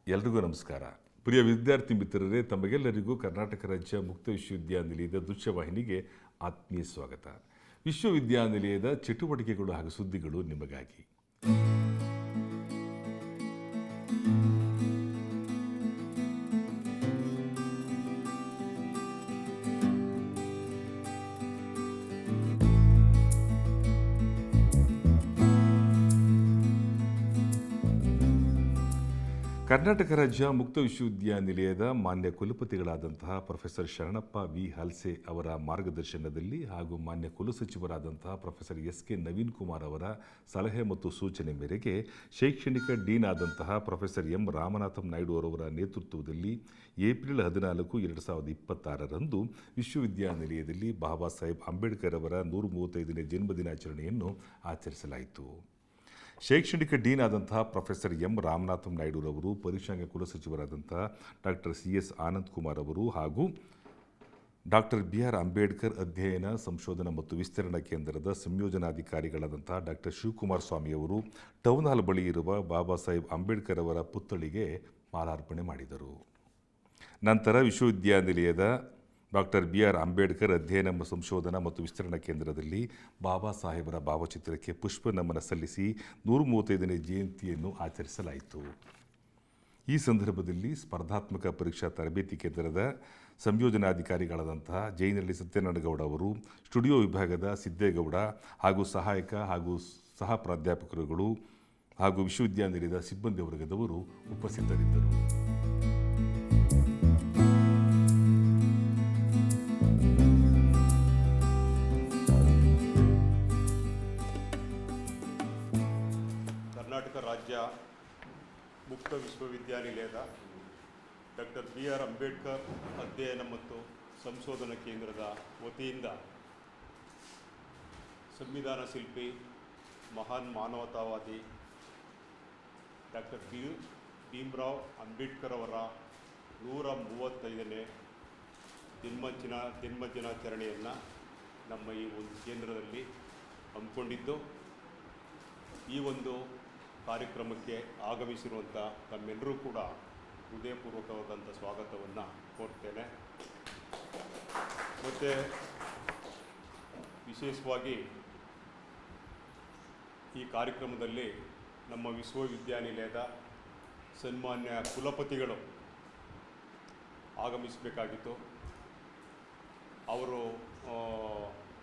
ಎಲ್ರಿಗೂ ನಮಸ್ಕಾರ. ಪ್ರಿಯ ವಿದ್ಯಾರ್ಥಿ ಮಿತ್ರರೇ, ತಮಗೆಲ್ಲರಿಗೂ ಕರ್ನಾಟಕ ರಾಜ್ಯ ಮುಕ್ತ ವಿಶ್ವವಿದ್ಯಾನಿಲಯದ ದೃಶ್ಯವಾಹಿನಿಗೆ ಆತ್ಮೀಯ ಸ್ವಾಗತ. ವಿಶ್ವವಿದ್ಯಾನಿಲಯದ ಚಟುವಟಿಕೆಗಳು ಹಾಗೂ ಸುದ್ದಿಗಳು ನಿಮಗಾಗಿ. ಕರ್ನಾಟಕ ರಾಜ್ಯ ಮುಕ್ತ ವಿಶ್ವವಿದ್ಯಾನಿಲಯದ ಮಾನ್ಯ ಕುಲಪತಿಗಳಾದಂತಹ ಪ್ರೊಫೆಸರ್ ಶರಣಪ್ಪ ವಿ ಹಲ್ಸೆ ಅವರ ಮಾರ್ಗದರ್ಶನದಲ್ಲಿ ಹಾಗೂ ಮಾನ್ಯ ಕುಲಸಚಿವರಾದಂತಹ ಪ್ರೊಫೆಸರ್ ಎಸ್.ಕೆ. ನವೀನ್ ಕುಮಾರ್ ಅವರ ಸಲಹೆ ಮತ್ತು ಸೂಚನೆ ಮೇರೆಗೆ ಶೈಕ್ಷಣಿಕ ಡೀನ್ ಆದಂತಹ ಪ್ರೊಫೆಸರ್ ಎಂ. ರಾಮನಾಥಂ ನಾಯ್ಡು ಅವರ ನೇತೃತ್ವದಲ್ಲಿ ಏಪ್ರಿಲ್ 14, 2026ರಂದು ವಿಶ್ವವಿದ್ಯಾನಿಲಯದಲ್ಲಿ ಬಾಬಾ ಸಾಹೇಬ್ ಅಂಬೇಡ್ಕರ್ ಅವರ 135ನೇ ಜನ್ಮದಿನಾಚರಣೆಯನ್ನು ಆಚರಿಸಲಾಯಿತು. ಶೈಕ್ಷಣಿಕ ಡೀನ್ ಆದಂತಹ ಪ್ರೊಫೆಸರ್ ಎಂ. ರಾಮನಾಥಂ ನಾಯ್ಡುರವರು, ಪರೀಕ್ಷಾಂಗ ಕುಲಸಚಿವರಾದಂತಹ ಡಾಕ್ಟರ್ ಸಿ.ಎಸ್. ಆನಂದ್ ಕುಮಾರ್ ಅವರು ಹಾಗೂ ಡಾಕ್ಟರ್ ಬಿ.ಆರ್. ಅಂಬೇಡ್ಕರ್ ಅಧ್ಯಯನ, ಸಂಶೋಧನಾ ಮತ್ತು ವಿಸ್ತರಣಾ ಕೇಂದ್ರದ ಸಂಯೋಜನಾಧಿಕಾರಿಗಳಾದಂತಹ ಡಾಕ್ಟರ್ ಶಿವಕುಮಾರ್ ಸ್ವಾಮಿಯವರು ಟೌನ್ ಹಾಲ್ ಬಳಿ ಇರುವ ಬಾಬಾ ಸಾಹೇಬ್ ಅಂಬೇಡ್ಕರ್ ಅವರ ಪುತ್ಥಳಿಗೆ ಮಾಲಾರ್ಪಣೆ ಮಾಡಿದರು. ನಂತರ ವಿಶ್ವವಿದ್ಯಾನಿಲಯದ ಡಾಕ್ಟರ್ ಬಿ.ಆರ್. ಅಂಬೇಡ್ಕರ್ ಅಧ್ಯಯನ, ಸಂಶೋಧನಾ ಮತ್ತು ವಿಸ್ತರಣಾ ಕೇಂದ್ರದಲ್ಲಿ ಬಾಬಾ ಸಾಹೇಬರ ಭಾವಚಿತ್ರಕ್ಕೆ ಪುಷ್ಪ ನಮನ ಸಲ್ಲಿಸಿ 135ನೇ ಜಯಂತಿಯನ್ನು ಆಚರಿಸಲಾಯಿತು. ಈ ಸಂದರ್ಭದಲ್ಲಿ ಸ್ಪರ್ಧಾತ್ಮಕ ಪರೀಕ್ಷಾ ತರಬೇತಿ ಕೇಂದ್ರದ ಸಂಯೋಜನಾಧಿಕಾರಿಗಳಾದಂತಹ ಜೈನಳ್ಳಿ ಸತ್ಯನಾರಾಯಣಗೌಡ ಅವರು, ಸ್ಟುಡಿಯೋ ವಿಭಾಗದ ಸಿದ್ದೇಗೌಡ ಹಾಗೂ ಸಹಾಯಕ ಹಾಗೂ ಸಹ ಪ್ರಾಧ್ಯಾಪಕರುಗಳು ಹಾಗೂ ವಿಶ್ವವಿದ್ಯಾನಿಲಯದ ಸಿಬ್ಬಂದಿ ವರ್ಗದವರು ಉಪಸ್ಥಿತರಿದ್ದರು. ಕರ್ನಾಟಕ ರಾಜ್ಯ ಮುಕ್ತ ವಿಶ್ವವಿದ್ಯಾನಿಲಯದ ಡಾಕ್ಟರ್ ಬಿ.ಆರ್. ಅಂಬೇಡ್ಕರ್ ಅಧ್ಯಯನ ಮತ್ತು ಸಂಶೋಧನಾ ಕೇಂದ್ರದ ವತಿಯಿಂದ ಸಂವಿಧಾನ ಶಿಲ್ಪಿ, ಮಹಾನ್ ಮಾನವತಾವಾದಿ ಡಾಕ್ಟರ್ ಭೀಮರಾವ್ ಅಂಬೇಡ್ಕರ್ ಅವರ 135ನೇ ಜನ್ಮದಿನಾಚರಣೆಯನ್ನು ನಮ್ಮ ಈ ಒಂದು ಕೇಂದ್ರದಲ್ಲಿ ಹಮ್ಮಿಕೊಂಡಿದ್ದು, ಈ ಒಂದು ಕಾರ್ಯಕ್ರಮಕ್ಕೆ ಆಗಮಿಸಿರುವಂಥ ತಮ್ಮೆಲ್ಲರೂ ಕೂಡ ಹೃದಯಪೂರ್ವಕವಾದಂಥ ಸ್ವಾಗತವನ್ನು ಕೋರ್ತೇನೆ. ಮತ್ತು ವಿಶೇಷವಾಗಿ ಈ ಕಾರ್ಯಕ್ರಮದಲ್ಲಿ ನಮ್ಮ ವಿಶ್ವವಿದ್ಯಾನಿಲಯದ ಸನ್ಮಾನ್ಯ ಕುಲಪತಿಗಳು ಆಗಮಿಸಬೇಕಾಗಿತ್ತು. ಅವರು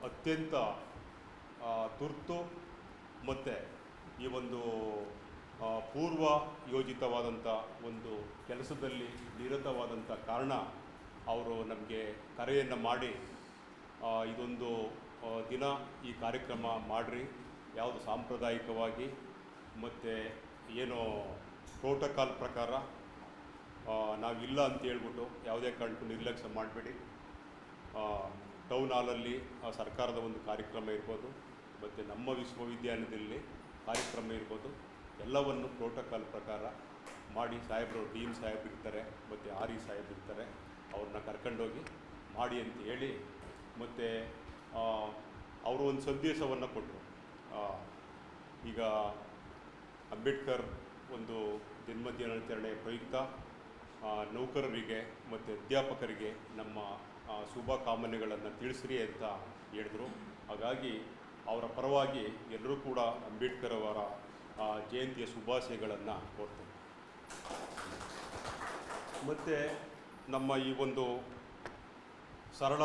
ಅತ್ಯಂತ ತುರ್ತು ಮತ್ತು ಈ ಒಂದು ಪೂರ್ವ ಯೋಜಿತವಾದಂಥ ಒಂದು ಕೆಲಸದಲ್ಲಿ ನಿರತವಾದಂಥ ಕಾರಣ ಅವರು ನಮಗೆ ಕರೆಯನ್ನು ಮಾಡಿ ಇದೊಂದು ದಿನ ಈ ಕಾರ್ಯಕ್ರಮ ಮಾಡಿರಿ, ಯಾವುದು ಸಾಂಪ್ರದಾಯಿಕವಾಗಿ ಮತ್ತು ಏನೋ ಪ್ರೋಟೋಕಾಲ್ ಪ್ರಕಾರ ನಾವಿಲ್ಲ ಅಂತ ಹೇಳ್ಬಿಟ್ಟು ಯಾವುದೇ ಕಾರಣಕ್ಕೂ ನಿರ್ಲಕ್ಷ್ಯ ಮಾಡಬೇಡಿ. ಟೌನ್ ಹಾಲಲ್ಲಿ ಸರ್ಕಾರದ ಒಂದು ಕಾರ್ಯಕ್ರಮ ಇರ್ಬೋದು, ಮತ್ತು ನಮ್ಮ ವಿಶ್ವವಿದ್ಯಾಲಯದಲ್ಲಿ ಕಾರ್ಯಕ್ರಮ ಇರ್ಬೋದು, ಎಲ್ಲವನ್ನು ಪ್ರೋಟೋಕಾಲ್ ಪ್ರಕಾರ ಮಾಡಿ. ಸಾಹೇಬರು, ಡೀನ್ ಸಾಹೇಬ್ ಇರ್ತಾರೆ, ಮತ್ತು ಆರ್.ಇ. ಸಾಹೇಬ್ ಇರ್ತಾರೆ, ಅವ್ರನ್ನ ಕರ್ಕೊಂಡೋಗಿ ಮಾಡಿ ಅಂತ ಹೇಳಿ, ಮತ್ತು ಅವರು ಒಂದು ಸಂದೇಶವನ್ನು ಕೊಟ್ಟರು. ಈಗ ಅಂಬೇಡ್ಕರ್ ಒಂದು ಜನ್ಮದಿನಾಚರಣೆಯ ಪ್ರಯುಕ್ತ ನೌಕರರಿಗೆ ಮತ್ತು ಅಧ್ಯಾಪಕರಿಗೆ ನಮ್ಮ ಶುಭ ಕಾಮನೆಗಳನ್ನು ತಿಳಿಸ್ರಿ ಅಂತ ಹೇಳಿದ್ರು. ಹಾಗಾಗಿ ಅವರ ಪರವಾಗಿ ಎಲ್ಲರೂ ಕೂಡ ಅಂಬೇಡ್ಕರ್ ಅವರ ಜಯಂತಿಯ ಶುಭಾಶಯಗಳನ್ನು ಕೋರ್ತೇನೆ. ಮತ್ತು ನಮ್ಮ ಈ ಒಂದು ಸರಳ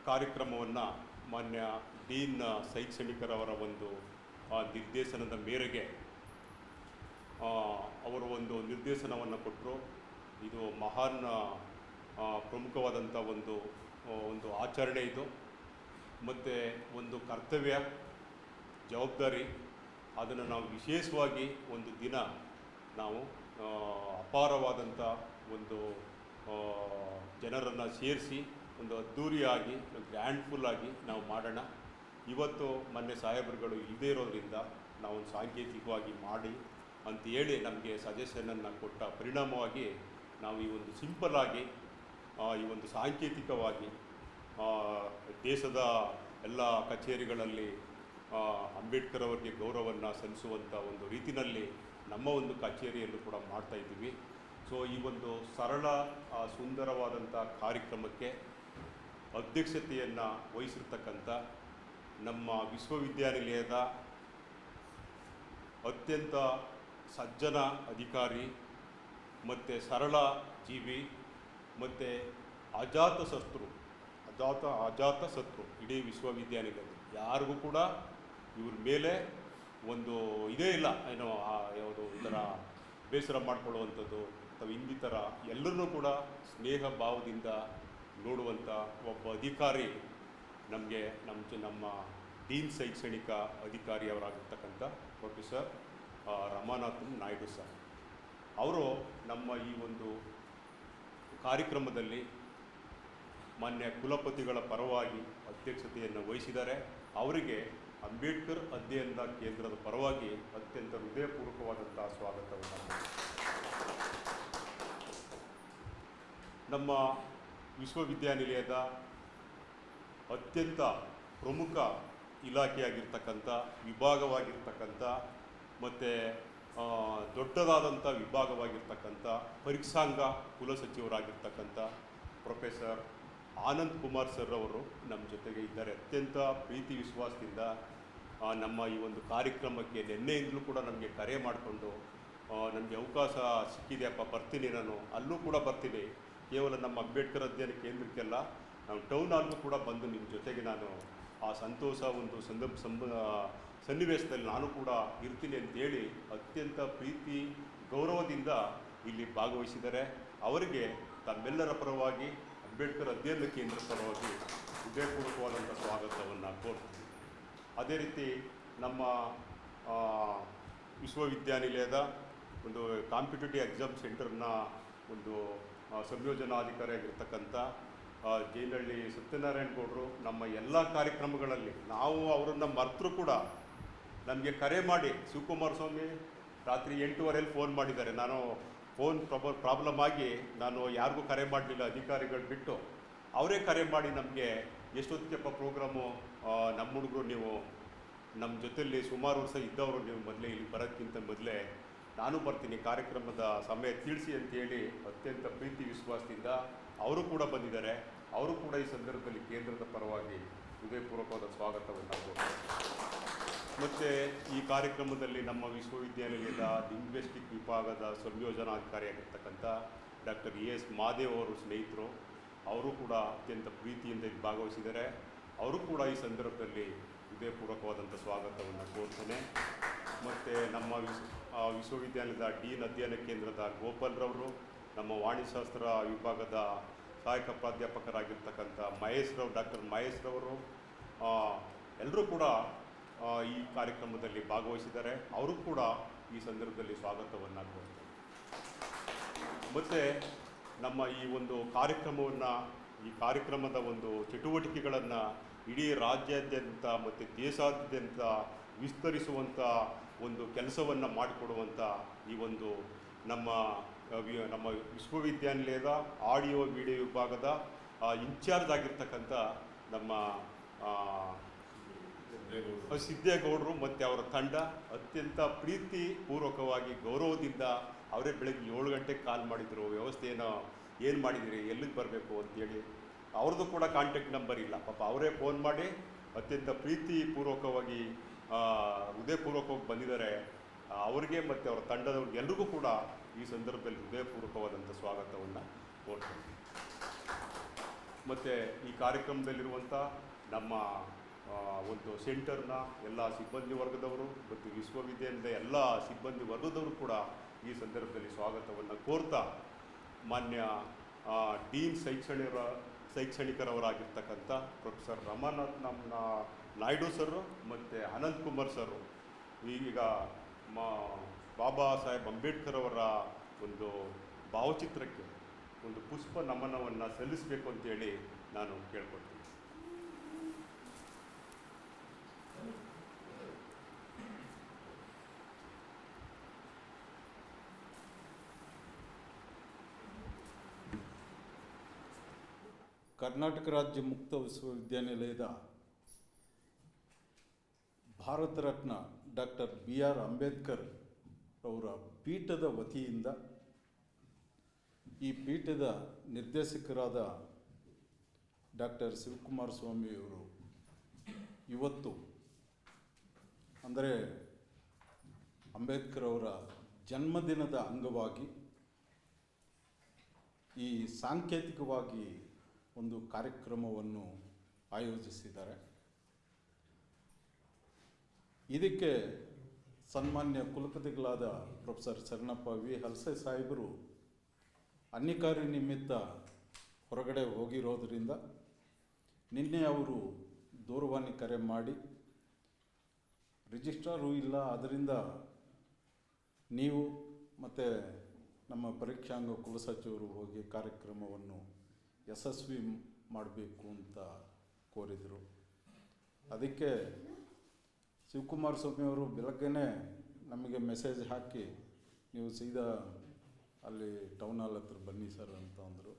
ಕಾರ್ಯಕ್ರಮವನ್ನು ಮಾನ್ಯ ಡೀನ್ ಶೈಕ್ಷಣಿಕರವರ ಒಂದು ನಿರ್ದೇಶನದ ಮೇರೆಗೆ ಅವರು ಒಂದು ನಿರ್ದೇಶನವನ್ನು ಕೊಟ್ಟರು. ಇದು ಮಹಾನ್ ಪ್ರಮುಖವಾದಂಥ ಒಂದು ಆಚರಣೆ ಇದು, ಮತ್ತು ಒಂದು ಕರ್ತವ್ಯ, ಜವಾಬ್ದಾರಿ. ಅದನ್ನು ನಾವು ವಿಶೇಷವಾಗಿ ಒಂದು ದಿನ ನಾವು ಅಪಾರವಾದಂಥ ಒಂದು ಜನರನ್ನು ಸೇರಿಸಿ ಒಂದು ಅದ್ಧೂರಿಯಾಗಿ, ಗ್ರ್ಯಾಂಡ್ಫುಲ್ಲಾಗಿ ನಾವು ಮಾಡೋಣ. ಇವತ್ತು ಮೊನ್ನೆ ಸಾಹೇಬರುಗಳು ಇಲ್ಲದೇ ಇರೋದ್ರಿಂದ ನಾವು ಸಾಂಕೇತಿಕವಾಗಿ ಮಾಡಿ ಅಂತ ಹೇಳಿ ನಮಗೆ ಸಜೆಷನನ್ನು ಕೊಟ್ಟ ಪರಿಣಾಮವಾಗಿ ನಾವು ಈ ಒಂದು ಸಿಂಪಲ್ಲಾಗಿ, ಈ ಒಂದು ಸಾಂಕೇತಿಕವಾಗಿ ದೇಶದ ಎಲ್ಲ ಕಚೇರಿಗಳಲ್ಲಿ ಅಂಬೇಡ್ಕರ್ ಅವರಿಗೆ ಗೌರವವನ್ನು ಸಲ್ಲಿಸುವಂಥ ಒಂದು ರೀತಿಯಲ್ಲಿ ನಮ್ಮ ಒಂದು ಕಚೇರಿಯಲ್ಲೂ ಕೂಡ ಮಾಡ್ತಾಯಿದ್ದೀವಿ. ಸೊ ಈ ಒಂದು ಸರಳ ಸುಂದರವಾದಂಥ ಕಾರ್ಯಕ್ರಮಕ್ಕೆ ಅಧ್ಯಕ್ಷತೆಯನ್ನು ವಹಿಸಿರ್ತಕ್ಕಂಥ ನಮ್ಮ ವಿಶ್ವವಿದ್ಯಾನಿಲಯದ ಅತ್ಯಂತ ಸಜ್ಜನ ಅಧಿಕಾರಿ ಮತ್ತು ಸರಳ ಜೀವಿ ಮತ್ತು ಅಜಾತ ಶತ್ರು ಇಡೀ ವಿಶ್ವವಿದ್ಯಾನಿಲಯದ ಯಾರಿಗೂ ಕೂಡ ಇವ್ರ ಮೇಲೆ ಒಂದು ಇದೇ ಇಲ್ಲ, ಏನೋ ಯಾವುದೋ ಈ ಥರ ಬೇಸರ ಮಾಡ್ಕೊಳ್ಳುವಂಥದ್ದು ಅಥವಾ ಇನ್ನಿತರ ಎಲ್ಲರನ್ನೂ ಕೂಡ ಸ್ನೇಹ ಭಾವದಿಂದ ನೋಡುವಂಥ ಒಬ್ಬ ಅಧಿಕಾರಿ ನಮಗೆ ನಮ್ಮ ಡೀನ್ ಶೈಕ್ಷಣಿಕ ಅಧಿಕಾರಿಯವರಾಗಿರ್ತಕ್ಕಂಥ ಪ್ರೊಫೆಸರ್ ರಮಾನಾಥನ್ ನಾಯ್ಡು ಸರ್ ಅವರು ನಮ್ಮ ಈ ಒಂದು ಕಾರ್ಯಕ್ರಮದಲ್ಲಿ ಮಾನ್ಯ ಕುಲಪತಿಗಳ ಪರವಾಗಿ ಅಧ್ಯಕ್ಷತೆಯನ್ನು ವಹಿಸಿದ್ದಾರೆ. ಅವರಿಗೆ ಅಂಬೇಡ್ಕರ್ ಅಧ್ಯಯನ ಕೇಂದ್ರದ ಪರವಾಗಿ ಅತ್ಯಂತ ಹೃದಯಪೂರ್ವಕವಾದಂಥ ಸ್ವಾಗತವನ್ನು. ನಮ್ಮ ವಿಶ್ವವಿದ್ಯಾನಿಲಯದ ಅತ್ಯಂತ ಪ್ರಮುಖ ಇಲಾಖೆಯಾಗಿರ್ತಕ್ಕಂಥ ವಿಭಾಗವಾಗಿರ್ತಕ್ಕಂಥ ಮತ್ತು ದೊಡ್ಡದಾದಂಥ ವಿಭಾಗವಾಗಿರ್ತಕ್ಕಂಥ ಪರೀಕ್ಷಾಂಗ ಕುಲಸಚಿವರಾಗಿರ್ತಕ್ಕಂಥ ಪ್ರೊಫೆಸರ್ ಆನಂದ್ ಕುಮಾರ್ ಸರ್ ಅವರು ನಮ್ಮ ಜೊತೆಗೆ ಇದ್ದಾರೆ. ಅತ್ಯಂತ ಪ್ರೀತಿ ವಿಶ್ವಾಸದಿಂದ ನಮ್ಮ ಈ ಒಂದು ಕಾರ್ಯಕ್ರಮಕ್ಕೆ ನಿನ್ನೆಯಿಂದಲೂ ಕೂಡ ನಮಗೆ ಕರೆ ಮಾಡಿಕೊಂಡು ನನಗೆ ಅವಕಾಶ ಸಿಕ್ಕಿದೆಯಪ್ಪ, ಬರ್ತೀನಿ, ನಾನು ಅಲ್ಲೂ ಕೂಡ ಬರ್ತೀನಿ, ಕೇವಲ ನಮ್ಮ ಅಂಬೇಡ್ಕರ್ ಅಧ್ಯಯನ ಕೇಂದ್ರಕ್ಕೆಲ್ಲ ನಾವು ಟೌನ್ ಹಾಲ್ಗೂ ಕೂಡ ಬಂದು ನಿಮ್ಮ ಜೊತೆಗೆ ನಾನು ಆ ಸಂತೋಷ ಒಂದು ಸನ್ನಿವೇಶದಲ್ಲಿ ನಾನು ಕೂಡ ಇರ್ತೀನಿ ಅಂತೇಳಿ ಅತ್ಯಂತ ಪ್ರೀತಿ ಗೌರವದಿಂದ ಇಲ್ಲಿ ಭಾಗವಹಿಸಿದ್ದಾರೆ. ಅವರಿಗೆ ತಮ್ಮೆಲ್ಲರ ಪರವಾಗಿ ಅಂಬೇಡ್ಕರ್ ಅಧ್ಯಯನ ಕೇಂದ್ರ ಪರವಾಗಿ ಹೃದಯಪೂರ್ವಕವಾದಂಥ ಸ್ವಾಗತವನ್ನು ಕೋರ್ತೀನಿ. ಅದೇ ರೀತಿ ನಮ್ಮ ವಿಶ್ವವಿದ್ಯಾನಿಲಯದ ಒಂದು ಕಾಂಪಿಟೇಟಿವ್ ಎಕ್ಸಾಮ್ ಸೆಂಟರ್ನ ಒಂದು ಸಂಯೋಜನಾಧಿಕಾರಿಯಾಗಿರ್ತಕ್ಕಂಥ ಜೈನಹಳ್ಳಿ ಸತ್ಯನಾರಾಯಣ ಗೌಡರು ನಮ್ಮ ಎಲ್ಲ ಕಾರ್ಯಕ್ರಮಗಳಲ್ಲಿ ನಾವು ಅವರನ್ನು ಮರೆತರೂ ಕೂಡ ನನಗೆ ಕರೆ ಮಾಡಿ, ಶಿವಕುಮಾರ ಸ್ವಾಮಿ ರಾತ್ರಿ 8:15 ಫೋನ್ ಮಾಡಿದ್ದಾರೆ. ನಾನು ಫೋನ್ ಪ್ರಾಬ್ಲಮ್ ಆಗಿ ನಾನು ಯಾರಿಗೂ ಕರೆ ಮಾಡಲಿಲ್ಲ, ಅಧಿಕಾರಿಗಳು ಬಿಟ್ಟು ಅವರೇ ಕರೆ ಮಾಡಿ ನಮಗೆ ಎಷ್ಟೊತ್ತಿಗೆಪ್ಪ ಪ್ರೋಗ್ರಾಮು, ನಮ್ಮ ಹುಡುಗರು ನೀವು ನಮ್ಮ ಜೊತೆಯಲ್ಲಿ ಸುಮಾರು ವರ್ಷ ಇದ್ದವರು, ನೀವು ಮೊದಲೇ ಇಲ್ಲಿ ಬರೋದಕ್ಕಿಂತ ಮೊದಲೇ ನಾನು ಬರ್ತೀನಿ, ಕಾರ್ಯಕ್ರಮದ ಸಮಯ ತಿಳಿಸಿ ಅಂತೇಳಿ ಅತ್ಯಂತ ಪ್ರೀತಿ ವಿಶ್ವಾಸದಿಂದ ಅವರು ಕೂಡ ಬಂದಿದ್ದಾರೆ. ಅವರು ಕೂಡ ಈ ಸಂದರ್ಭದಲ್ಲಿ ಕೇಂದ್ರದ ಪರವಾಗಿ ಹೃದಯಪೂರ್ವಕವಾದ ಸ್ವಾಗತವನ್ನು ಕೊಡ್ತಾರೆ. ಮತ್ತು ಈ ಕಾರ್ಯಕ್ರಮದಲ್ಲಿ ನಮ್ಮ ವಿಶ್ವವಿದ್ಯಾನಿಲಯದ ಲಿಂಗ್ವಿಸ್ಟಿಕ್ ವಿಭಾಗದ ಸಂಯೋಜನಾಧಿಕಾರಿಯಾಗಿರ್ತಕ್ಕಂಥ ಡಾಕ್ಟರ್ ES ಮಾದೇವ್ ಅವರು ಸ್ನೇಹಿತರು, ಅವರು ಕೂಡ ಅತ್ಯಂತ ಪ್ರೀತಿಯಿಂದ ಇಲ್ಲಿ ಭಾಗವಹಿಸಿದ್ದಾರೆ. ಅವರು ಕೂಡ ಈ ಸಂದರ್ಭದಲ್ಲಿ ಹೃದಯಪೂರ್ವಕವಾದಂಥ ಸ್ವಾಗತವನ್ನು ಕೋರ್ತೇನೆ. ಮತ್ತು ನಮ್ಮ ವಿಶ್ವವಿದ್ಯಾಲಯದ ಡೀನ್ ಅಧ್ಯಯನ ಕೇಂದ್ರದ ಗೋಪಾಲ್ರವರು, ನಮ್ಮ ವಾಣಿಜ್ಯಶಾಸ್ತ್ರ ವಿಭಾಗದ ಸಹಾಯಕ ಪ್ರಾಧ್ಯಾಪಕರಾಗಿರ್ತಕ್ಕಂಥ ಡಾಕ್ಟರ್ ಮಹೇಶ್ರವರು ಎಲ್ಲರೂ ಕೂಡ ಈ ಕಾರ್ಯಕ್ರಮದಲ್ಲಿ ಭಾಗವಹಿಸಿದ್ದಾರೆ. ಅವರು ಕೂಡ ಈ ಸಂದರ್ಭದಲ್ಲಿ ಸ್ವಾಗತವನ್ನು ಕೋರ್ತಾರೆ. ಮತ್ತು ನಮ್ಮ ಈ ಒಂದು ಈ ಕಾರ್ಯಕ್ರಮದ ಒಂದು ಚಟುವಟಿಕೆಗಳನ್ನು ಇಡೀ ರಾಜ್ಯಾದ್ಯಂತ ಮತ್ತು ದೇಶಾದ್ಯಂತ ವಿಸ್ತರಿಸುವಂಥ ಒಂದು ಕೆಲಸವನ್ನು ಮಾಡಿಕೊಡುವಂಥ ಈ ಒಂದು ನಮ್ಮ ವಿಶ್ವವಿದ್ಯಾನಿಲಯದ ಆಡಿಯೋ ವಿಡಿಯೋ ವಿಭಾಗದ ಇನ್ಚಾರ್ಜ್ ಆಗಿರ್ತಕ್ಕಂಥ ನಮ್ಮ ಸಿದ್ದೇಗೌಡರು ಮತ್ತು ಅವರ ತಂಡ ಅತ್ಯಂತ ಪ್ರೀತಿ ಪೂರ್ವಕವಾಗಿ ಗೌರವದಿಂದ ಅವರೇ ಬೆಳಗ್ಗೆ 7 ಗಂಟೆಗೆ ಕಾಲ್ ಮಾಡಿದರು, ವ್ಯವಸ್ಥೆ ಏನು ಮಾಡಿದಿರಿ, ಎಲ್ಲಿಗೆ ಬರಬೇಕು ಅಂತೇಳಿ. ಅವ್ರದ್ದು ಕೂಡ ಕಾಂಟ್ಯಾಕ್ಟ್ ನಂಬರ್ ಇಲ್ಲ, ಪಾಪ ಅವರೇ ಫೋನ್ ಮಾಡಿ ಅತ್ಯಂತ ಪ್ರೀತಿ ಪೂರ್ವಕವಾಗಿ ಹೃದಯಪೂರ್ವಕವಾಗಿ ಬಂದಿದ್ದಾರೆ. ಅವರಿಗೆ ಮತ್ತು ಅವರ ತಂಡದವ್ರಿಗೆ ಎಲ್ರಿಗೂ ಕೂಡ ಈ ಸಂದರ್ಭದಲ್ಲಿ ಹೃದಯಪೂರ್ವಕವಾದಂಥ ಸ್ವಾಗತವನ್ನು ಕೋರ್ತೀನಿ. ಮತ್ತು ಈ ಕಾರ್ಯಕ್ರಮದಲ್ಲಿರುವಂಥ ನಮ್ಮ ಒಂದು ಸೆಂಟರ್ನ ಎಲ್ಲ ಸಿಬ್ಬಂದಿ ವರ್ಗದವರು ಮತ್ತು ವಿಶ್ವವಿದ್ಯಾಲಯದ ಎಲ್ಲ ಸಿಬ್ಬಂದಿ ವರ್ಗದವರು ಕೂಡ ಈ ಸಂದರ್ಭದಲ್ಲಿ ಸ್ವಾಗತವನ್ನು ಕೋರ್ತಾ, ಮಾನ್ಯ ಡೀನ್ ಶೈಕ್ಷಣಿಕರವರಾಗಿರ್ತಕ್ಕಂಥ ಪ್ರೊಫೆಸರ್ ರಮಾನಾಥನ್ ನಾಯ್ಡು ಸರ್ ಮತ್ತು ಅನಂತ್ ಕುಮಾರ್ ಸರ್ ಈಗ ಬಾಬಾ ಸಾಹೇಬ್ ಅಂಬೇಡ್ಕರ್ ಅವರ ಒಂದು ಭಾವಚಿತ್ರಕ್ಕೆ ಒಂದು ಪುಷ್ಪ ನಮನವನ್ನು ಸಲ್ಲಿಸಬೇಕು ಅಂತೇಳಿ ನಾನು ಕೇಳ್ಕೊಳ್ತೀನಿ. ಕರ್ನಾಟಕ ರಾಜ್ಯ ಮುಕ್ತ ವಿಶ್ವವಿದ್ಯಾನಿಲಯದ ಭಾರತ ರತ್ನ ಡಾಕ್ಟರ್ BR ಅಂಬೇಡ್ಕರ್ ಅವರ ಪೀಠದ ವತಿಯಿಂದ ಈ ಪೀಠದ ನಿರ್ದೇಶಕರಾದ ಡಾಕ್ಟರ್ ಶಿವಕುಮಾರ ಸ್ವಾಮಿಯವರು ಇವತ್ತು ಅಂದರೆ ಅಂಬೇಡ್ಕರ್ ಅವರ ಜನ್ಮದಿನದ ಅಂಗವಾಗಿ ಈ ಸಾಂಕೇತಿಕವಾಗಿ ಒಂದು ಕಾರ್ಯಕ್ರಮವನ್ನು ಆಯೋಜಿಸಿದ್ದಾರೆ. ಇದಕ್ಕೆ ಸನ್ಮಾನ್ಯ ಕುಲಪತಿಗಳಾದ ಪ್ರೊಫೆಸರ್ ಶರಣಪ್ಪ ವಿ ಹಲ್ಸೆ ಸಾಹೇಬರು ಅನ್ಯಕಾರ್ಯ ನಿಮಿತ್ತ ಹೊರಗಡೆ ಹೋಗಿರೋದರಿಂದ ನಿನ್ನೆ ಅವರು ದೂರವಾಣಿ ಕರೆ ಮಾಡಿ ರಿಜಿಸ್ಟ್ರಾರು ಇಲ್ಲ, ಅದರಿಂದ ನೀವು ಮತ್ತು ನಮ್ಮ ಪರೀಕ್ಷಾಂಗ ಕುಲಸಚಿವರು ಹೋಗಿ ಕಾರ್ಯಕ್ರಮವನ್ನು ಯಶಸ್ವಿ ಮಾಡಬೇಕು ಅಂತ ಕೋರಿದರು. ಅದಕ್ಕೆ ಶಿವಕುಮಾರ ಸ್ವಾಮಿಯವರು ಬೆಳಗ್ಗೆನೇ ನಮಗೆ ಮೆಸೇಜ್ ಹಾಕಿ ನೀವು ಸೀದಾ ಅಲ್ಲಿ ಟೌನ್ ಹಾಲ್ ಹತ್ರ ಬನ್ನಿ ಸರ್ ಅಂತ ಅಂದರು.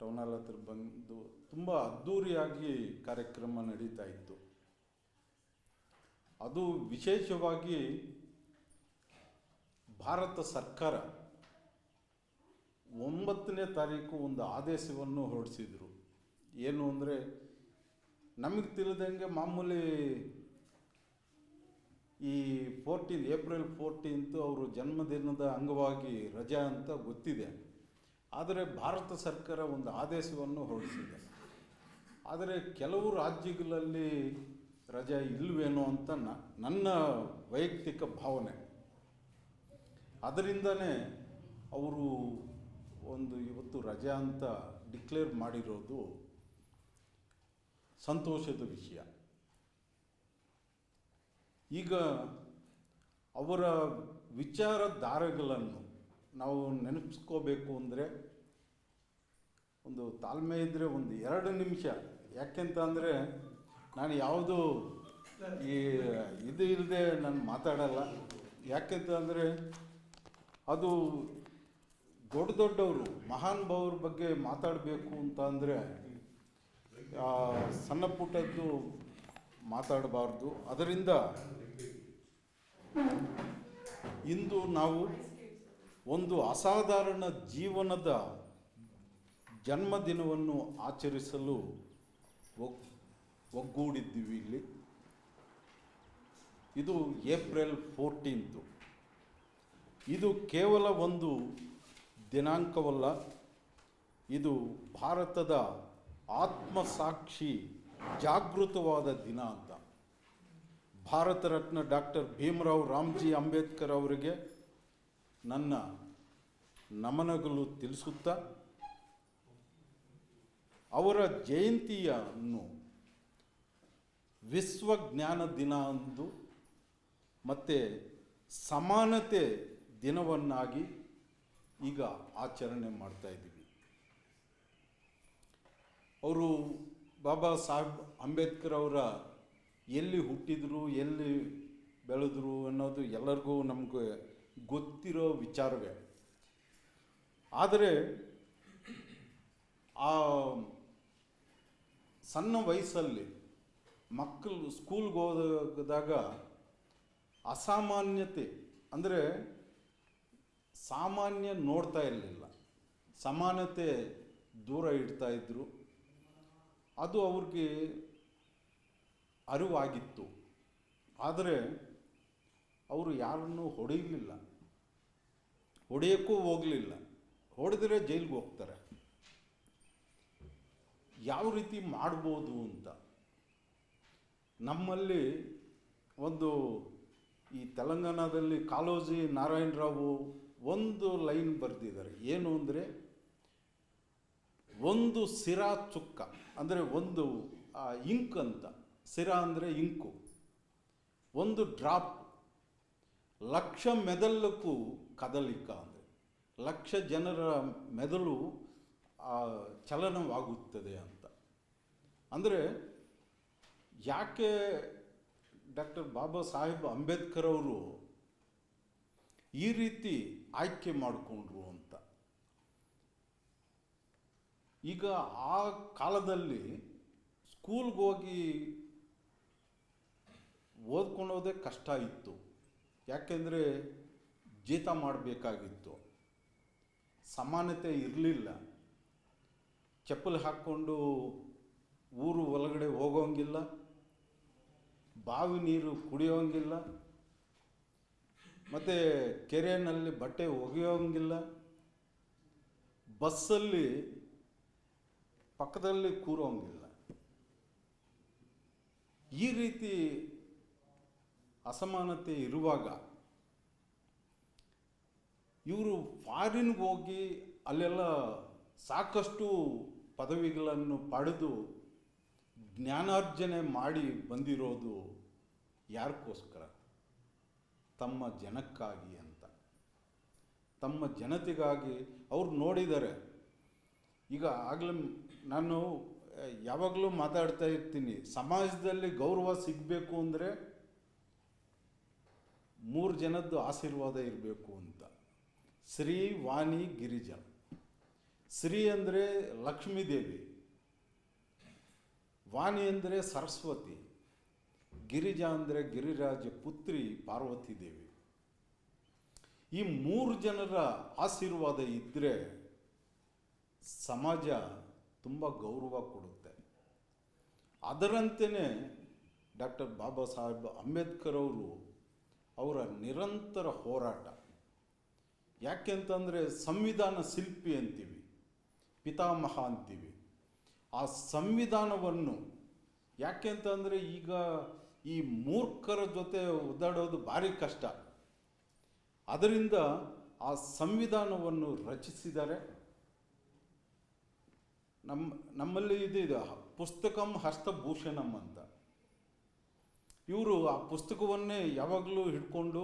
ಟೌನ್ ಹಾಲ್ ಹತ್ರ ಬಂದು ತುಂಬ ಅದ್ಧೂರಿಯಾಗಿ ಕಾರ್ಯಕ್ರಮ ನಡೀತಾ ಇತ್ತು. ಅದು ವಿಶೇಷವಾಗಿ ಭಾರತ ಸರ್ಕಾರ 9ನೇ ತಾರೀಕು ಒಂದು ಆದೇಶವನ್ನು ಹೊರಡಿಸಿದರು. ಏನು ಅಂದರೆ ನಮಗೆ ತಿಳಿದಂಗೆ ಮಾಮೂಲಿ ಈ ಏಪ್ರಿಲ್ 14 ಅವರು ಜನ್ಮದಿನದ ಅಂಗವಾಗಿ ರಜಾ ಅಂತ ಗೊತ್ತಿದೆ. ಆದರೆ ಭಾರತ ಸರ್ಕಾರ ಒಂದು ಆದೇಶವನ್ನು ಹೊರಡಿಸಿದೆ. ಆದರೆ ಕೆಲವು ರಾಜ್ಯಗಳಲ್ಲಿ ರಜಾ ಇಲ್ವೇನೋ ಅಂತ ನನ್ನ ವೈಯಕ್ತಿಕ ಭಾವನೆ. ಅದರಿಂದನೇ ಅವರು ಒಂದು ಇವತ್ತು ರಜಾ ಅಂತ ಡಿಕ್ಲೇರ್ ಮಾಡಿರೋದು ಸಂತೋಷದ ವಿಷಯ. ಈಗ ಅವರ ವಿಚಾರಧಾರೆಗಳನ್ನು ನಾವು ನೆನಪಿಸ್ಕೋಬೇಕು ಅಂದರೆ ಒಂದು ತಾಳ್ಮೆ ಇದ್ದರೆ ಒಂದು 2 ನಿಮಿಷ, ಯಾಕೆಂತ ಅಂದರೆ ನಾನು ಯಾವುದು ಇದು ಇಲ್ಲದೆ ನಾನು ಮಾತಾಡಲ್ಲ. ಯಾಕೆಂತ ಅಂದರೆ ಅದು ದೊಡ್ಡವರು ಮಹಾನ್ ಭಾವರ ಬಗ್ಗೆ ಮಾತಾಡಬೇಕು ಅಂತ ಅಂದರೆ ಸಣ್ಣ ಪುಟ್ಟದ್ದು ಮಾತಾಡಬಾರ್ದು. ಅದರಿಂದ ಇಂದು ನಾವು ಒಂದು ಅಸಾಧಾರಣ ಜೀವನದ ಜನ್ಮದಿನವನ್ನು ಆಚರಿಸಲು ಒಗ್ಗೂಡಿದ್ದೀವಿ ಇಲ್ಲಿ. ಇದು ಏಪ್ರಿಲ್ 14. ಇದು ಕೇವಲ ಒಂದು ದಿನಾಂಕವಲ್ಲ, ಇದು ಭಾರತದ ಆತ್ಮಸಾಕ್ಷಿ ಜಾಗೃತವಾದ ದಿನ ಅಂತ ಭಾರತ ರತ್ನ ಡಾಕ್ಟರ್ ಭೀಮರಾವ್ ರಾಮ್ಜಿ ಅಂಬೇಡ್ಕರ್ ಅವರಿಗೆ ನನ್ನ ನಮನಗಳು ತಿಳಿಸುತ್ತಾ ಅವರ ಜಯಂತಿಯನ್ನು ವಿಶ್ವ ಜ್ಞಾನ ದಿನ ಅಂದು ಮತ್ತು ಸಮಾನತೆ ದಿನವನ್ನಾಗಿ ಈಗ ಆಚರಣೆ ಮಾಡ್ತಾ ಇದ್ದೀವಿ. ಅವರು ಬಾಬಾ ಸಾಹೇಬ್ ಅಂಬೇಡ್ಕರ್ ಅವರ ಎಲ್ಲಿ ಹುಟ್ಟಿದ್ರು, ಎಲ್ಲಿ ಬೆಳೆದ್ರು ಅನ್ನೋದು ಎಲ್ಲರಿಗೂ ನಮಗೆ ಗೊತ್ತಿರೋ ವಿಚಾರವೇ. ಆದರೆ ಆ ಸಣ್ಣ ವಯಸ್ಸಲ್ಲಿ ಮಕ್ಕಳು ಸ್ಕೂಲ್ಗೆ ಹೋದಾಗ ಅಸಾಮಾನ್ಯತೆ ಅಂದರೆ ಸಾಮಾನ್ಯ ನೋಡ್ತಾ ಇರಲಿಲ್ಲ, ಸಮಾನತೆ ದೂರ ಇಡ್ತಾ ಇದ್ದರು. ಅದು ಅವ್ರಿಗೆ ಅರಿವಾಗಿತ್ತು. ಆದರೆ ಅವರು ಯಾರನ್ನೂ ಹೊಡೆಯಲಿಲ್ಲ, ಹೊಡೆಯೋಕ್ಕೂ ಹೋಗಲಿಲ್ಲ. ಹೊಡೆದರೆ ಜೈಲಿಗೆ ಹೋಗ್ತಾರೆ. ಯಾವ ರೀತಿ ಮಾಡ್ಬೋದು ಅಂತ ನಮ್ಮಲ್ಲಿ ಒಂದು ಈ ತೆಲಂಗಾಣದಲ್ಲಿ ಕಾಳೋಜಿ ನಾರಾಯಣರಾವು ಒಂದು ಲೈನ್ ಬರೆದಿದ್ದಾರೆ. ಏನು ಅಂದರೆ ಒಂದು ಸಿರಾ ಚುಕ್ಕ ಅಂದರೆ ಒಂದು ಇಂಕ್ ಅಂತ, ಸಿರಾ ಅಂದರೆ ಇಂಕು, ಒಂದು ಡ್ರಾಪ್ ಲಕ್ಷ ಮೆದಳಕ್ಕೂ ಕದಲಿಕ ಅಂದರೆ ಲಕ್ಷ ಜನರ ಮೆದುಳು ಚಲನವಾಗುತ್ತದೆ ಅಂತ. ಅಂದರೆ ಯಾಕೆ ಡಾಕ್ಟರ್ ಬಾಬಾ ಸಾಹೇಬ್ ಅಂಬೇಡ್ಕರ್ ಅವರು ಈ ರೀತಿ ಆಯ್ಕೆ ಮಾಡಿಕೊಂಡ್ರು ಅಂತ. ಈಗ ಆ ಕಾಲದಲ್ಲಿ ಸ್ಕೂಲ್ಗೆ ಹೋಗಿ ಓದ್ಕೊಳ್ಳೋದೇ ಕಷ್ಟ ಇತ್ತು. ಯಾಕೆಂದರೆ ಜೀತ ಮಾಡಬೇಕಾಗಿತ್ತು. ಸಮಾನತೆ ಇರಲಿಲ್ಲ. ಚಪ್ಪಲಿ ಹಾಕ್ಕೊಂಡು ಊರು ಒಳಗಡೆ ಹೋಗೋಂಗಿಲ್ಲ, ಬಾವಿ ನೀರು ಕುಡಿಯೋಂಗಿಲ್ಲ, ಮತ್ತು ಕೆರೆಯಲ್ಲಿ ಬಟ್ಟೆ ಒಗೆಯೋಂಗಿಲ್ಲ, ಬಸ್ಸಲ್ಲಿ ಪಕ್ಕದಲ್ಲಿ ಕೂರೋಂಗಿಲ್ಲ. ಈ ರೀತಿ ಅಸಮಾನತೆ ಇರುವಾಗ ಇವರು ಫಾರಿನ್ಗೆ ಹೋಗಿ ಅಲ್ಲೆಲ್ಲ ಸಾಕಷ್ಟು ಪದವಿಗಳನ್ನು ಪಡೆದು ಜ್ಞಾನಾರ್ಜನೆ ಮಾಡಿ ಬಂದಿರೋದು ಯಾರಿಗೋಸ್ಕರ? ತಮ್ಮ ಜನಕ್ಕಾಗಿ ಅಂತ, ತಮ್ಮ ಜನತೆಗಾಗಿ ಅವ್ರು ನೋಡಿದ್ದಾರೆ. ಈಗ ಆಗಲೇ ನಾನು ಯಾವಾಗಲೂ ಮಾತಾಡ್ತಾ ಇರ್ತೀನಿ, ಸಮಾಜದಲ್ಲಿ ಗೌರವ ಸಿಗಬೇಕು ಅಂದರೆ 3 ಜನದ್ದು ಆಶೀರ್ವಾದ ಇರಬೇಕು ಅಂತ. ಶ್ರೀ, ವಾಣಿ, ಗಿರಿಜಾ. ಶ್ರೀ ಅಂದರೆ ಲಕ್ಷ್ಮೀದೇವಿ, ವಾಣಿ ಅಂದರೆ ಸರಸ್ವತಿ, ಗಿರಿಜಾ ಅಂದರೆ ಗಿರಿರಾಜ ಪುತ್ರಿ ಪಾರ್ವತಿ ದೇವಿ. ಈ 3 ಜನರ ಆಶೀರ್ವಾದ ಇದ್ದರೆ ಸಮಾಜ ತುಂಬ ಗೌರವ ಕೊಡುತ್ತೆ. ಅದರಂತೆಯೇ ಡಾಕ್ಟರ್ ಬಾಬಾ ಸಾಹೇಬ್ ಅಂಬೇಡ್ಕರ್ ಅವರ ನಿರಂತರ ಹೋರಾಟ. ಯಾಕೆಂತಂದರೆ ಸಂವಿಧಾನ ಶಿಲ್ಪಿ ಅಂತೀವಿ, ಪಿತಾಮಹ ಅಂತೀವಿ. ಆ ಸಂವಿಧಾನವನ್ನು ಯಾಕೆಂತಂದರೆ ಈಗ ಈ ಮೂರ್ಖರ ಜೊತೆ ಒದ್ದಾಡೋದು ಭಾರಿ ಕಷ್ಟ. ಅದರಿಂದ ಆ ಸಂವಿಧಾನವನ್ನು ರಚಿಸಿದ್ದಾರೆ. ನಮ್ಮಲ್ಲಿ ಇದು ಪುಸ್ತಕಂ ಹಸ್ತಭೂಷಣಂ ಅಂತ. ಇವರು ಆ ಪುಸ್ತಕವನ್ನೇ ಯಾವಾಗಲೂ ಹಿಡ್ಕೊಂಡು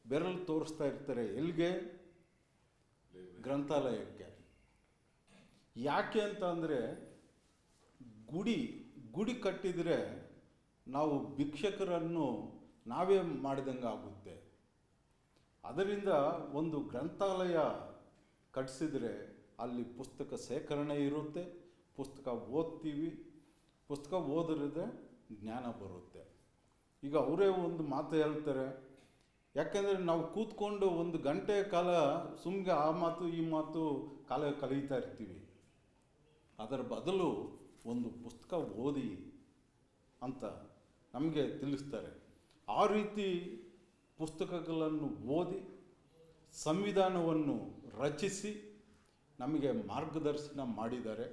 ಬೆರಳು ತೋರಿಸ್ತಾ ಇರ್ತಾರೆ. ಎಲ್ಲಿಗೆ? ಗ್ರಂಥಾಲಯಕ್ಕೆ. ಯಾಕೆ ಅಂತ ಅಂದರೆ ಗುಡಿ ಕಟ್ಟಿದರೆ ನಾವು ಭಿಕ್ಷಕರನ್ನು ನಾವೇ ಮಾಡಿದಂಗೆ ಆಗುತ್ತೆ. ಅದರಿಂದ ಒಂದು ಗ್ರಂಥಾಲಯ ಕಟ್ಟಿಸಿದರೆ ಅಲ್ಲಿ ಪುಸ್ತಕ ಸೇಕರಣೆ ಇರುತ್ತೆ, ಪುಸ್ತಕ ಓದ್ತೀವಿ, ಪುಸ್ತಕ ಓದಿದ್ರೆ ಜ್ಞಾನ ಬರುತ್ತೆ. ಈಗ ಅವರೇ ಒಂದು ಮಾತು ಹೇಳ್ತಾರೆ, ಯಾಕೆಂದರೆ ನಾವು ಕೂತ್ಕೊಂಡು 1 ಗಂಟೆ ಕಾಲ ಸುಮ್ಮನೆ ಆ ಮಾತು ಈ ಮಾತು ಕಾಲ ಕಳೀತಾ ಇರ್ತೀವಿ. ಅದರ ಬದಲು ಒಂದು ಪುಸ್ತಕ ಓದಿ ಅಂತ ನಮಗೆ ತಿಳಿಸ್ತಾರೆ. ಆ ರೀತಿ ಪುಸ್ತಕಗಳನ್ನು ಓದಿ ಸಂವಿಧಾನವನ್ನು ರಚಿಸಿ ನಮಗೆ ಮಾರ್ಗದರ್ಶನ ಮಾಡಿದ್ದಾರೆ.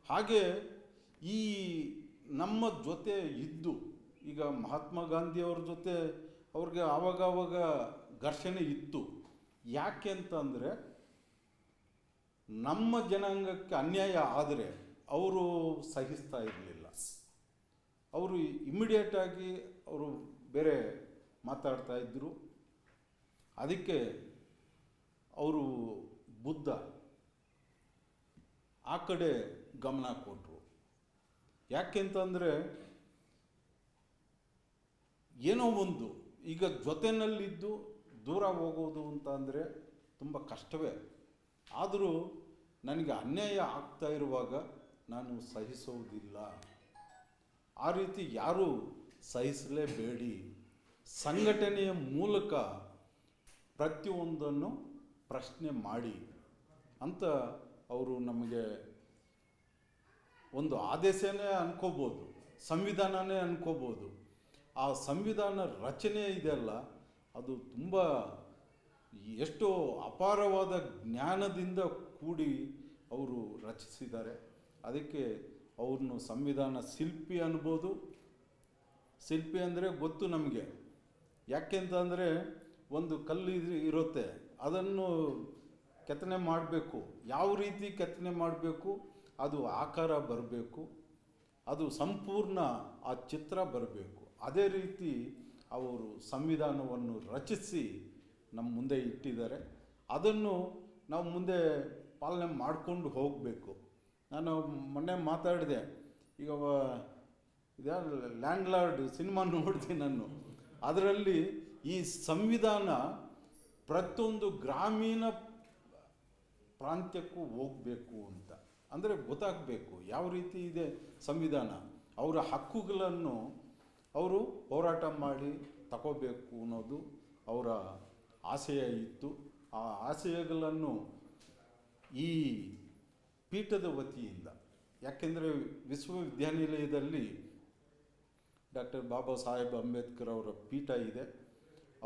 ಹಾಗೆ ಈ ನಮ್ಮ ಜೊತೆ ಇದ್ದು, ಈಗ ಮಹಾತ್ಮ ಗಾಂಧಿಯವ್ರ ಜೊತೆ ಅವ್ರಿಗೆ ಆವಾಗ ಘರ್ಷಣೆ ಇತ್ತು. ಯಾಕೆ ಅಂತಂದರೆ ನಮ್ಮ ಜನಾಂಗಕ್ಕೆ ಅನ್ಯಾಯ ಆದರೆ ಅವರು ಸಹಿಸ್ತಾ ಇರಲಿಲ್ಲ. ಅವರು ಇಮ್ಮಿಡಿಯೇಟಾಗಿ ಅವರು ಬೇರೆ ಮಾತಾಡ್ತಾ ಇದ್ದರು. ಅದಕ್ಕೆ ಅವರು ಬುದ್ಧ ಆ ಕಡೆ ಗಮನ ಕೊಟ್ಟರು. ಯಾಕೆಂತಂದರೆ ಏನೋ ಒಂದು ಈಗ ಜೊತೆಯಲ್ಲಿದ್ದು ದೂರ ಹೋಗೋದು ಅಂತ ಅಂದರೆ ತುಂಬ ಕಷ್ಟವೇ. ಆದರೂ ನನಗೆ ಅನ್ಯಾಯ ಆಗ್ತಾ ಇರುವಾಗ ನಾನು ಸಹಿಸೋದಿಲ್ಲ. ಆ ರೀತಿ ಯಾರೂ ಸಹಿಸಲೇಬೇಡಿ. ಸಂಘಟನೆಯ ಮೂಲಕ ಪ್ರತಿಯೊಂದನ್ನು ಪ್ರಶ್ನೆ ಮಾಡಿ ಅಂತ ಅವರು ನಮಗೆ ಒಂದು ಆದೇಶನೇ ಅನ್ಕೋಬೋದು, ಸಂವಿಧಾನನೇ ಅನ್ಕೋಬೋದು. ಆ ಸಂವಿಧಾನ ರಚನೆ ಇದೆಯಲ್ಲ, ಅದು ತುಂಬ ಎಷ್ಟೋ ಅಪಾರವಾದ ಜ್ಞಾನದಿಂದ ಕೂಡಿ ಅವರು ರಚಿಸಿದ್ದಾರೆ. ಅದಕ್ಕೆ ಅವ್ರನ್ನು ಸಂವಿಧಾನ ಶಿಲ್ಪಿ ಅನ್ಬೋದು. ಶಿಲ್ಪಿ ಅಂದರೆ ಗೊತ್ತು ನಮಗೆ. ಯಾಕೆಂತಂದರೆ ಒಂದು ಕಲ್ಲು ಇರುತ್ತೆ, ಅದನ್ನು ಕೆತ್ತನೆ ಮಾಡಬೇಕು. ಯಾವ ರೀತಿ ಕೆತ್ತನೆ ಮಾಡಬೇಕು, ಅದು ಆಕಾರ ಬರಬೇಕು, ಅದು ಸಂಪೂರ್ಣ ಆ ಚಿತ್ರ ಬರಬೇಕು. ಅದೇ ರೀತಿ ಅವರು ಸಂವಿಧಾನವನ್ನು ರಚಿಸಿ ನಮ್ಮ ಮುಂದೆ ಇಟ್ಟಿದ್ದಾರೆ. ಅದನ್ನು ನಾವು ಮುಂದೆ ಪಾಲನೆ ಮಾಡಿಕೊಂಡು ಹೋಗಬೇಕು. ನಾನು ಮೊನ್ನೆ ಮಾತಾಡಿದೆ, ಈಗ ಲ್ಯಾಂಡ್ ಲಾರ್ಡ್ ಸಿನಿಮಾ ನೋಡಿದೆ ನಾನು. ಅದರಲ್ಲಿ ಈ ಸಂವಿಧಾನ ಪ್ರತಿಯೊಂದು ಗ್ರಾಮೀಣ ಪ್ರಾಂತ್ಯಕ್ಕೂ ಹೋಗಬೇಕು ಅಂತ, ಅಂದರೆ ಗೊತ್ತಾಗಬೇಕು ಯಾವ ರೀತಿ ಇದೆ ಸಂವಿಧಾನ. ಅವರ ಹಕ್ಕುಗಳನ್ನು ಅವರು ಹೋರಾಟ ಮಾಡಿ ತಗೋಬೇಕು ಅನ್ನೋದು ಅವರ ಆಶಯ ಇತ್ತು. ಆ ಆಶಯಗಳನ್ನು ಈ ಪೀಠದ ವತಿಯಿಂದ, ಯಾಕೆಂದರೆ ವಿಶ್ವವಿದ್ಯಾನಿಲಯದಲ್ಲಿ ಡಾಕ್ಟರ್ ಬಾಬಾ ಸಾಹೇಬ್ ಅಂಬೇಡ್ಕರ್ ಅವರ ಪೀಠ ಇದೆ.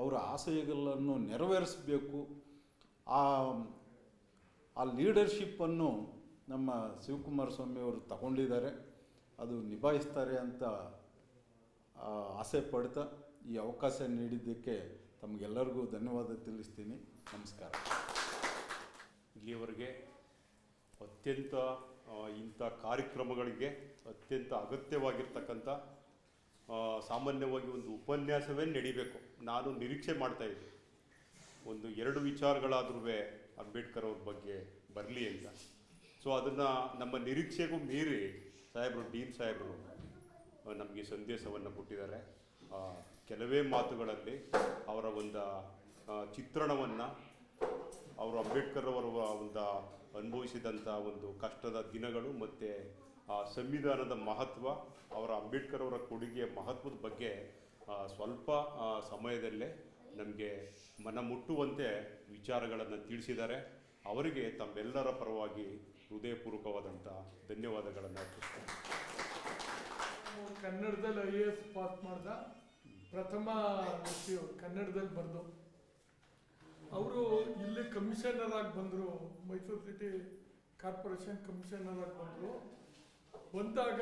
ಅವರ ಆಶಯಗಳನ್ನು ನೆರವೇರಿಸಬೇಕು. ಆ ಲೀಡರ್ಶಿಪ್ಪನ್ನು ನಮ್ಮ ಶಿವಕುಮಾರ ಸ್ವಾಮಿ ಅವರು ತಗೊಂಡಿದ್ದಾರೆ, ಅದು ನಿಭಾಯಿಸ್ತಾರೆ ಅಂತ ಆಸೆ ಪಡ್ತಾ ಈ ಅವಕಾಶ ನೀಡಿದ್ದಕ್ಕೆ ತಮಗೆಲ್ಲರಿಗೂ ಧನ್ಯವಾದ ತಿಳಿಸ್ತೀನಿ. ನಮಸ್ಕಾರ. ಇಲ್ಲಿಯವರೆಗೆ ಅತ್ಯಂತ ಇಂಥ ಕಾರ್ಯಕ್ರಮಗಳಿಗೆ ಅತ್ಯಂತ ಅಗತ್ಯವಾಗಿರ್ತಕ್ಕಂಥ ಸಾಮಾನ್ಯವಾಗಿ ಒಂದು ಉಪನ್ಯಾಸವೇ ನಡಿಬೇಕು. ನಾನು ನಿರೀಕ್ಷೆ ಮಾಡ್ತಾಯಿದ್ದೆ ಒಂದು 2 ವಿಚಾರಗಳಾದ್ರೂ ಅಂಬೇಡ್ಕರ್ ಅವ್ರ ಬಗ್ಗೆ ಬರಲಿ ಅಂತ. ಸೊ ಅದನ್ನು ನಮ್ಮ ನಿರೀಕ್ಷೆಗೂ ಮೀರಿ ಸಾಹೇಬರು, ಡೀನ್ ಸಾಹೇಬರು ನಮಗೆ ಸಂದೇಶವನ್ನು ಕೊಟ್ಟಿದ್ದಾರೆ. ಕೆಲವೇ ಮಾತುಗಳಲ್ಲಿ ಅವರ ಒಂದು ಚಿತ್ರಣವನ್ನು, ಅವರು ಅಂಬೇಡ್ಕರ್ ಅವರ ಒಂದು ಅನುಭವಿಸಿದಂಥ ಒಂದು ಕಷ್ಟದ ದಿನಗಳು ಮತ್ತು ಸಂವಿಧಾನದ ಮಹತ್ವ, ಅವರ ಅಂಬೇಡ್ಕರ್ ಅವರ ಕೊಡುಗೆಯ ಮಹತ್ವದ ಬಗ್ಗೆ ಸ್ವಲ್ಪ ಸಮಯದಲ್ಲೇ ನಮಗೆ ಮನ ಮುಟ್ಟುವಂತೆ ವಿಚಾರಗಳನ್ನು ತಿಳಿಸಿದ್ದಾರೆ. ಅವರಿಗೆ ತಮ್ಮೆಲ್ಲರ ಪರವಾಗಿ ಹೃದಯಪೂರ್ವಕವಾದಂಥ ಧನ್ಯವಾದಗಳನ್ನು ಅರ್ಪಿಸ್ತೇನೆ. ಕನ್ನಡದಲ್ಲಿ IAS ಪಾಸ್ ಮಾಡ್ದ ಪ್ರಥಮ ವ್ಯಕ್ತಿ ಅವರು, ಕನ್ನಡದಲ್ಲಿ ಬರೆದು. ಅವರು ಇಲ್ಲಿ ಕಮಿಷನರ್ ಆಗಿ ಬಂದರು, ಮೈಸೂರು ಸಿಟಿ ಕಾರ್ಪೊರೇಷನ್ ಕಮಿಷನರ್ ಆಗಿ ಬಂದರು. ಬಂದಾಗ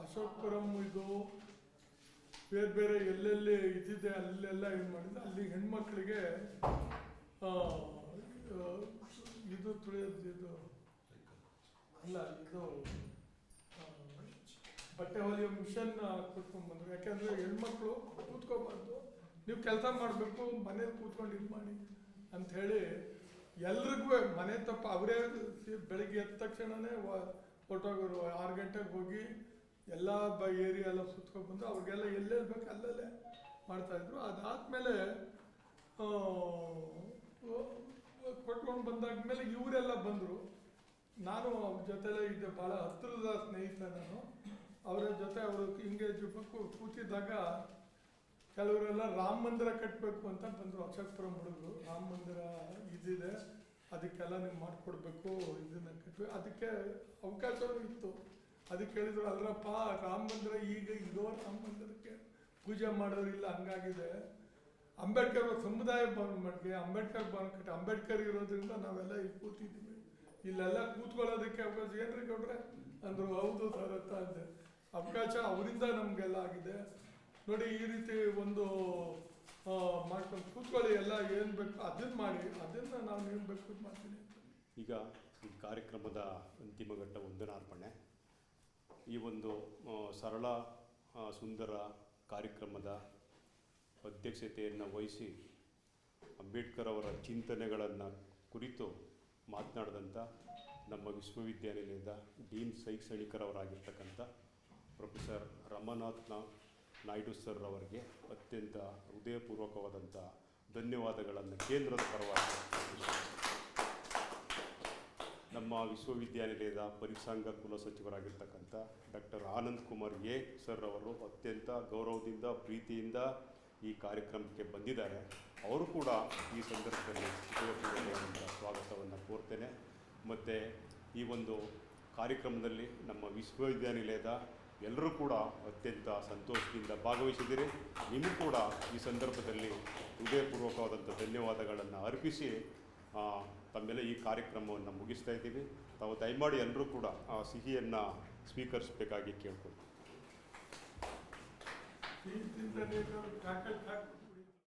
ಅಶೋಕಪುರಂ ಇದು ಬೇರೆ ಬೇರೆ ಎಲ್ಲೆಲ್ಲಿ ಇದಿದೆ ಅಲ್ಲೆಲ್ಲ ಏನು ಮಾಡಿದ್ರು, ಅಲ್ಲಿ ಹೆಣ್ಮಕ್ಳಿಗೆ ಇದು ತುಳಿಯೋದು, ಇದು ಅಲ್ಲ, ಇದು ಬಟ್ಟೆ ಹೊಲಿಯೋ ಮಿಷನ್ ಕೊಟ್ಕೊಂಡ್ಬಂದ್ರು. ಯಾಕೆಂದರೆ ಹೆಣ್ಮಕ್ಳು ಕೂತ್ಕೋಬಾರ್ದು, ನೀವು ಕೆಲಸ ಮಾಡಬೇಕು, ಮನೇಲಿ ಕೂತ್ಕೊಂಡು ಇದು ಮಾಡಿ ಅಂಥೇಳಿ ಎಲ್ರಿಗೂ ಮನೆ ತಪ್ಪ ಅವರೇ ಬೆಳಿಗ್ಗೆ ಎದ್ದ ತಕ್ಷಣವೇ ಹೊರಟೋಗೋರು. 6 ಗಂಟೆಗೆ ಹೋಗಿ ಎಲ್ಲ ಏರಿಯಾ ಎಲ್ಲ ಸುತ್ಕೊಂಡ್ಬಂದು ಅವ್ರಿಗೆಲ್ಲ ಎಲ್ಲೆಲ್ಲಿ ಬೇಕು ಅಲ್ಲಲ್ಲೇ ಮಾಡ್ತಾಯಿದ್ರು. ಅದಾದಮೇಲೆ ಕೊಟ್ಕೊಂಡು ಬಂದಾದ್ಮೇಲೆ ಇವರೆಲ್ಲ ಬಂದರು. ನಾನು ಅವ್ರ ಜೊತೆಲೇ ಇದ್ದೆ, ಭಾಳ ಹತ್ತಿರದ ಸ್ನೇಹಿತ ನಾನು. ಅವರ ಜೊತೆ ಅವರು ಹಿಂಗೆ ಕೂತಿದ್ದಾಗ ಕೆಲವರೆಲ್ಲ ರಾಮ ಮಂದಿರ ಕಟ್ಟಬೇಕು ಅಂತ ಬಂದರು. ಅಶೋಕಪುರಂ ಹುಡುಗರು, ರಾಮ ಮಂದಿರ ಇದಿದೆ, ಅದಕ್ಕೆಲ್ಲ ನೀವು ಮಾಡಿಕೊಡ್ಬೇಕು, ಇದನ್ನು ಕಟ್ಟಬೇಕು. ಅದಕ್ಕೆ ಅವಕಾಶವೂ ಇತ್ತು. ಅದಕ್ಕೆ ಹೇಳಿದ್ರು, ಅಲ್ಲರಪ್ಪ ರಾಮ ಮಂದಿರ ಈಗ ಇರೋ ರಾಮ ಮಂದಿರಕ್ಕೆ ಪೂಜೆ ಮಾಡೋರಿಲ್ಲ, ಹಂಗಾಗಿದೆ. ಅಂಬೇಡ್ಕರ್ ಸಮುದಾಯ ಭವನ ಮಾಡಿಗೆ ಅಂಬೇಡ್ಕರ್ ಭವನ ಕಟ್ಟಿ, ಅಂಬೇಡ್ಕರ್ ಇರೋದ್ರಿಂದ ನಾವೆಲ್ಲ ಇಲ್ಲಿ ಕೂತಿದ್ದೀವಿ, ಇಲ್ಲೆಲ್ಲ ಕೂತ್ಕೊಳ್ಳೋದಕ್ಕೆ ಅವಕಾಶ ಏನ್ರಿ ಕೊಡ್ರೆ ಅಂದರು. ಹೌದು ಸರ್ ಅಂತ ಅಂದೆ. ಅವಕಾಶ ಅವರಿಂದ ನಮಗೆಲ್ಲ ಆಗಿದೆ ನೋಡಿ. ಈ ರೀತಿ ಒಂದು ಮಾಡ್ಕೊಂಡು ಕೂತ್ಕೊಳ್ಳಿ, ಎಲ್ಲ ಏನು ಬೇಕು ಅದನ್ನು ಮಾಡಿ, ಅದನ್ನು ನಾವು ಏನು ಬೇಕು ಮಾಡ್ತೀನಿ ಅಂತ. ಈಗ ಈ ಕಾರ್ಯಕ್ರಮದ ಅಂತಿಮ ಘಟ್ಟ ವಂದನಾರ್ಪಣೆ. ಈ ಒಂದು ಸರಳ ಸುಂದರ ಕಾರ್ಯಕ್ರಮದ ಅಧ್ಯಕ್ಷತೆಯನ್ನು ವಹಿಸಿ ಅಂಬೇಡ್ಕರ್ ಅವರ ಚಿಂತನೆಗಳನ್ನು ಕುರಿತು ಮಾತನಾಡಿದಂಥ ನಮ್ಮ ವಿಶ್ವವಿದ್ಯಾನಿಲಯದ ಡೀನ್ ಶೈಕ್ಷಣಿಕರವರಾಗಿರ್ತಕ್ಕಂಥ ಪ್ರೊಫೆಸರ್ ರಮನಾಥ್ ನಾಯ್ಡು ಸರ್ ಅವರಿಗೆ ಅತ್ಯಂತ ಹೃದಯಪೂರ್ವಕವಾದಂಥ ಧನ್ಯವಾದಗಳನ್ನು ಕೇಂದ್ರದ ಪರವಾಗಿ. ನಮ್ಮ ವಿಶ್ವವಿದ್ಯಾನಿಲಯದ ಪರಿಸಂಘ ಕುಲಸಚಿವರಾಗಿರ್ತಕ್ಕಂಥ doctor Anand Kumar A sir ಅವರು ಅತ್ಯಂತ ಗೌರವದಿಂದ ಪ್ರೀತಿಯಿಂದ ಈ ಕಾರ್ಯಕ್ರಮಕ್ಕೆ ಬಂದಿದ್ದಾರೆ. ಅವರು ಕೂಡ ಈ ಸಂದರ್ಭದಲ್ಲಿ ಹೃದಯಪೂರ್ವಕವಾದಂಥ ಸ್ವಾಗತವನ್ನು ಕೋರ್ತೇನೆ. ಮತ್ತು ಈ ಒಂದು ಕಾರ್ಯಕ್ರಮದಲ್ಲಿ ನಮ್ಮ ವಿಶ್ವವಿದ್ಯಾನಿಲಯದ ಎಲ್ಲರೂ ಕೂಡ ಅತ್ಯಂತ ಸಂತೋಷದಿಂದ ಭಾಗವಹಿಸಿದ್ದೀರಿ. ನಿಮಗೂ ಕೂಡ ಈ ಸಂದರ್ಭದಲ್ಲಿ ಹೃದಯಪೂರ್ವಕವಾದಂಥ ಧನ್ಯವಾದಗಳನ್ನು ಅರ್ಪಿಸಿ ತಮ್ಮೆಲ್ಲ ಈ ಕಾರ್ಯಕ್ರಮವನ್ನು ಮುಗಿಸ್ತಾ ಇದ್ದೀವಿ. ತಾವು ದಯಮಾಡಿ ಎಲ್ಲರೂ ಕೂಡ ಆ ಸಿಹಿಯನ್ನು ಸ್ವೀಕರಿಸಬೇಕಾಗಿ ಕೇಳ್ಕೊಳ್ತೀವಿ.